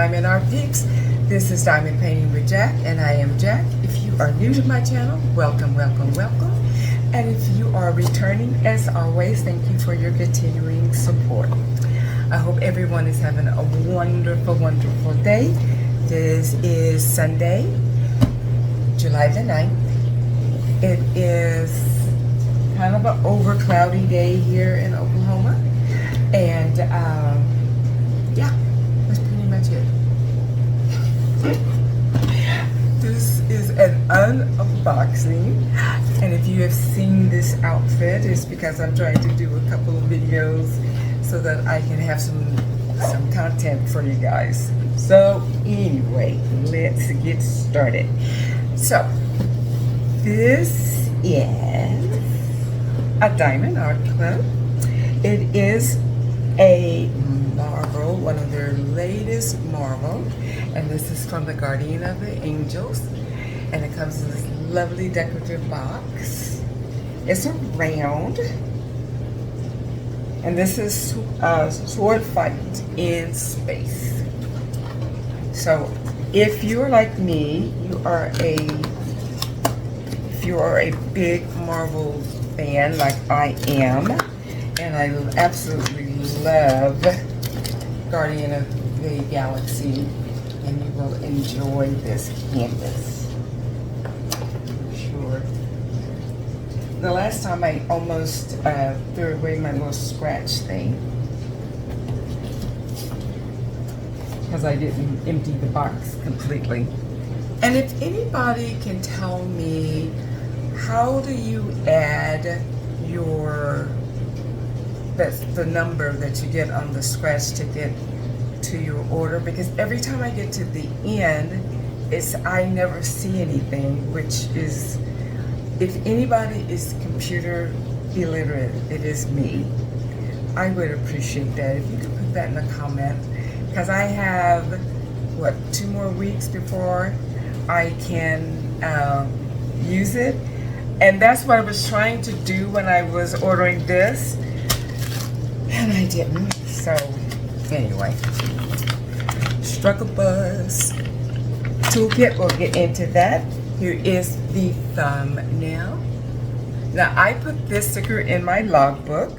Diamond Art Peeps. This is Diamond Painting with Jack, and I am Jack. If you are new to my channel, welcome, welcome, welcome. And if you are returning, as always, thank you for your continuing support. I hope everyone is having a wonderful, wonderful day. This is Sunday, July the 9th. It is kind of an over cloudy day here in Oklahoma. And yeah, that's pretty much it. This is an unboxing, and if you have seen this outfit, it's because I'm trying to do a couple of videos so that I can have some content for you guys. So anyway, let's get started. So this is a Diamond Art Club. It is a marble, one of their latest marble, and this is from the Guardian of the Angels, and it comes in this lovely decorative box. It's a round, and this is Sword Fight in Space. So if you're like me, if you are a big Marvel fan like I am, and I absolutely love Guardian of the Galaxy, and you will enjoy this canvas. Sure. The last time I almost threw away my little scratch thing because I didn't empty the box completely. And if anybody can tell me, how do you add the number that you get on the scratch ticket to your order? Because every time I get to the end, I never see anything, which is, if anybody is computer illiterate, it is me. I would appreciate that if you could put that in the comment, because I have 2 more weeks before I can use it. And that's what I was trying to do when I was ordering this, and I didn't. So anyway, struck a buzz. Toolkit, we'll get into that. Here is the thumbnail. Now I put this sticker in my logbook.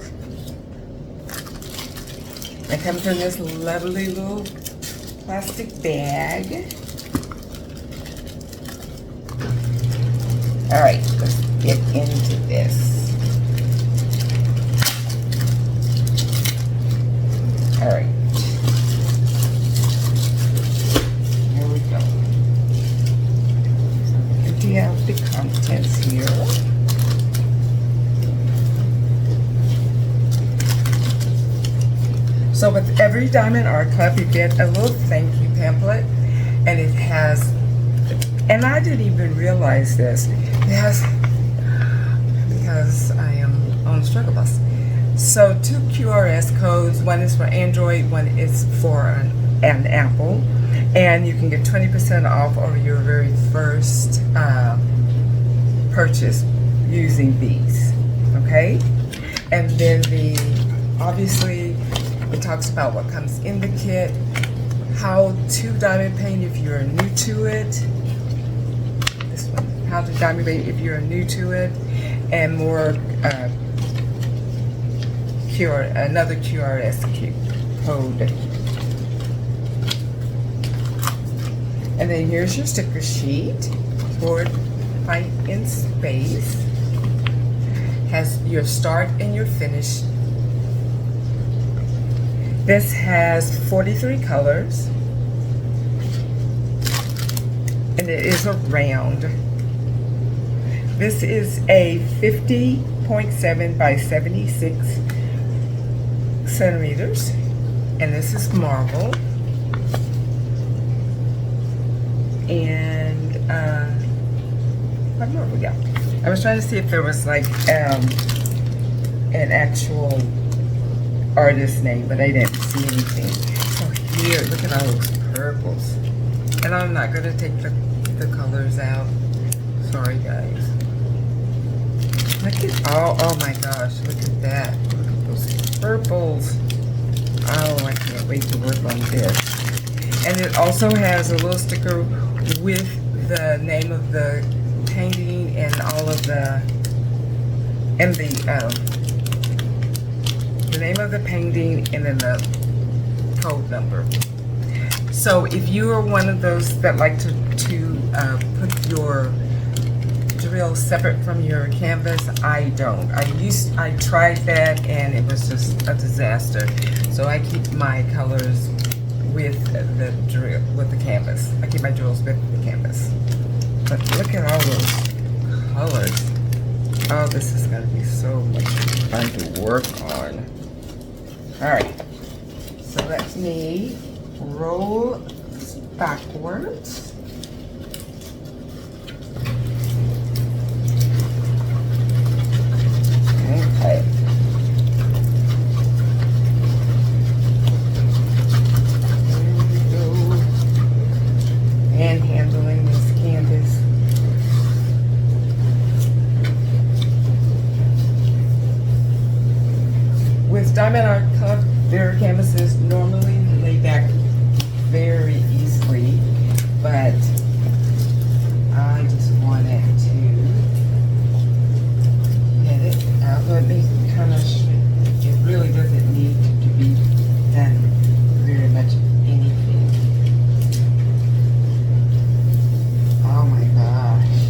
It comes in this lovely little plastic bag. All right, let's get into this. All right, here we go. Empty out the contents here. So with every Diamond Art Club, you get a little thank you pamphlet, and it has, and I didn't even realize this, it has, because I am on the struggle bus. So 2 QRS codes, one is for Android, one is for an Apple, and you can get 20% off over your very first purchase using these, okay? And then obviously, it talks about what comes in the kit, how to diamond paint if you're new to it, this one, how to diamond paint if you're new to it, and more another QRS code. And then here's your sticker sheet. Sword Fight in Space has your start and your finish. This has 43 colors, and it is a round. This is a 50.7 by 76 centimeters, and this is marble. And what more we got? I was trying to see if there was like an actual artist name, but I didn't see anything. So here, look at all those purples. And I'm not going to take the colors out. Sorry, guys. Look at, oh my gosh, look at that. Look at those purples. Oh, I can't wait to work on this. And it also has a little sticker with the name of the painting and all of the, and the name of the painting and then the code number. So if you are one of those that like to put your drill separate from your canvas, I don't. I tried that and it was just a disaster. So I keep my colors with the drill, with the canvas. I keep my drills with the canvas. But look at all those colors. Oh, this is gonna be so much fun to work on. All right, so let me roll backwards. Okay. There we go. And handling this canvas. With Diamond Art Club, their canvases normally lay back very easily, but I just wanted to get it out. Let me kind of, it really doesn't need to be done very much anything. Oh my gosh.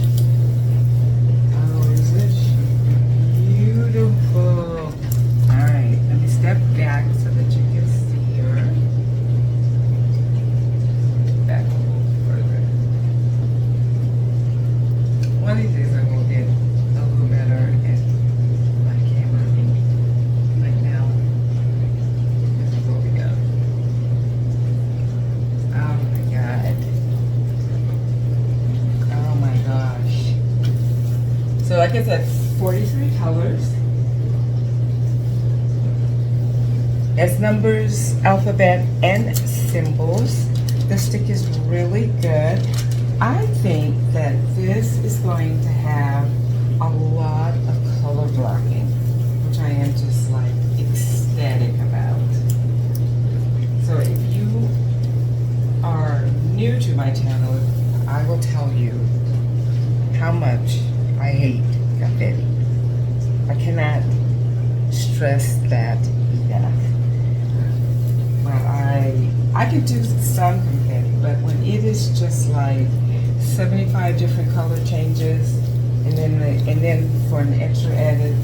Oh, is it beautiful? Alright, let me step back so that you can see her. Back a little further. One of these days I will get a little better at my camera. Right now, this is what we got. Oh my god. Oh my gosh. So like I said, 43 colors. As numbers, alphabet, and symbols. The stick is really good. I think that this is going to have a lot of color blocking, which I am just like ecstatic about. So if you are new to my channel, I will tell you how much I hate confetti. I cannot stress that enough. But I could do some confetti, but when it is just like 75 different color changes, and then for an extra added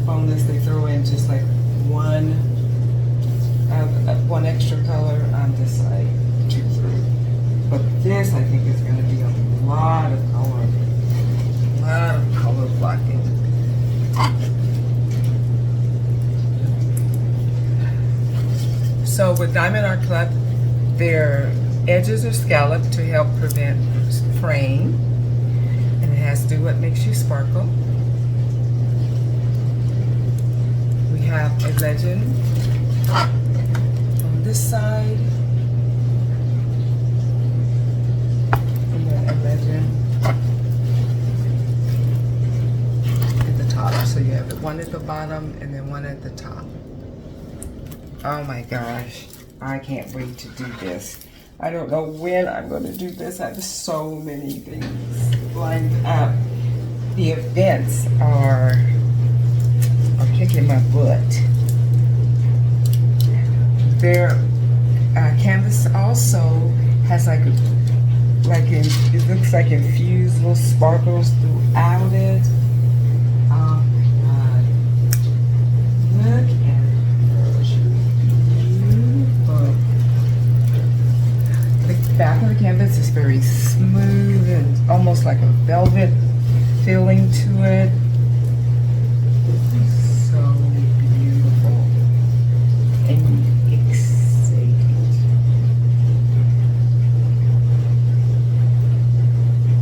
bonus, they throw in just like one extra color. I'm just like too through. But this, I think, is going to be a lot of color blocking. So with Diamond Art Club, their edges are scalloped to help prevent fraying, and it has to do what makes you sparkle. We have a legend on this side, and then a legend at the top. So you have one at the bottom and then one at the top. Oh my gosh, I can't wait to do this. I don't know when I'm going to do this. I have so many things lined up. The events are kicking my butt. Their canvas also has it looks like infused little sparkles throughout it. Oh my god. Look at back of the canvas is very smooth and almost like a velvet feeling to it. So beautiful and exciting.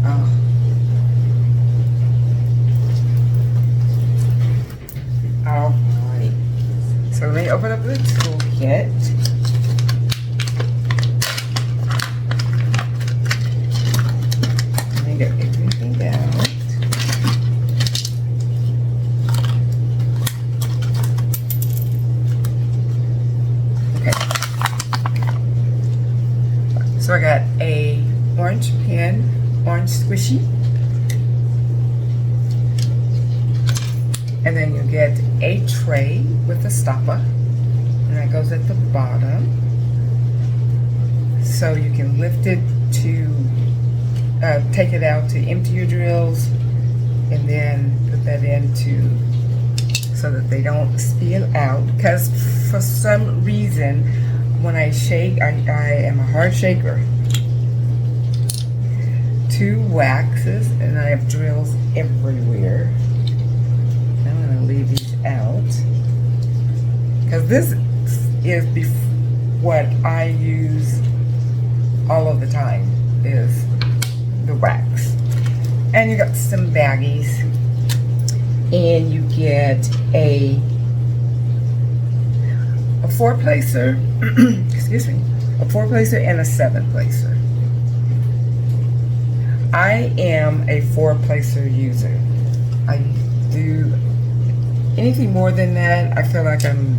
Oh. All right. So let me open up the toolkit. Get everything out. squishy. And then you get a tray with a stopper, and that goes at the bottom. So you can lift it to take it out to empty your drills, and then put that into so that they don't spill out. Because for some reason, when I shake, I am a hard shaker. 2 waxes, and I have drills everywhere. I'm going to leave these out because this is what I use all of the time is the wax. And you got some baggies, and you get a 4-placer, excuse me, a 4-placer and a 7-placer. I am a 4-placer user. I do anything more than that, I feel like I'm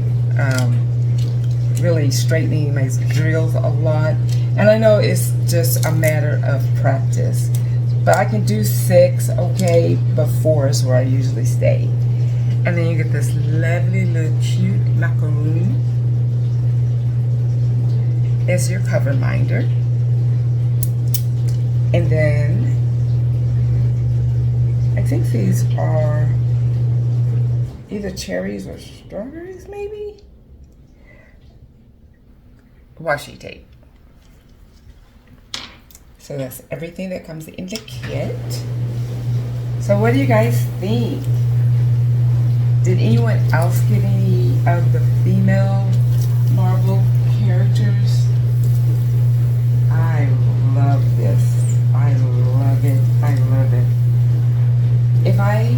really straightening my drills a lot. And I know it's just a matter of practice. But I can do 6, okay, but 4 is where I usually stay. And then you get this lovely little cute macaroon as your cover minder. And then I think these are either cherries or strawberries, maybe? Washi tape. So that's everything that comes in the kit. So what do you guys think? Did anyone else get any of the female Marvel characters? I love this. I love it. I love it. If I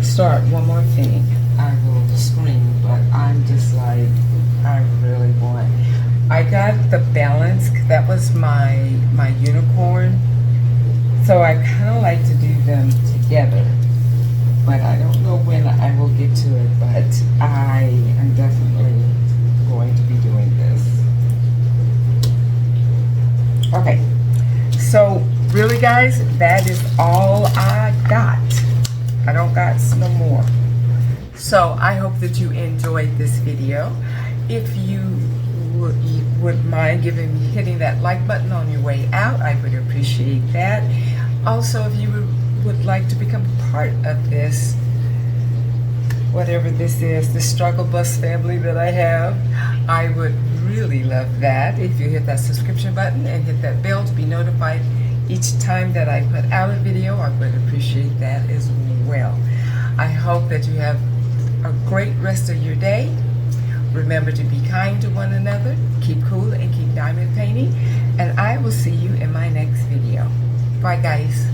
start one more thing, I will scream, but I'm just like, I really want. I got the balance, that was my unicorn, so I kind of like to do them together, but I don't know when I will get to it, but I am definitely going to be doing this. Okay, so really guys, that is all I got. I don't got no more. So I hope that you enjoyed this video. If you would mind hitting that like button on your way out, I would appreciate that. Also, if you would like to become part of this, whatever this is, the struggle bus family that I have, I would really love that if you hit that subscription button and hit that bell to be notified each time that I put out a video. I would appreciate that as well. I hope that you have a great rest of your day. Remember to be kind to one another, keep cool, and keep diamond painting. And I will see you in my next video. Bye, guys.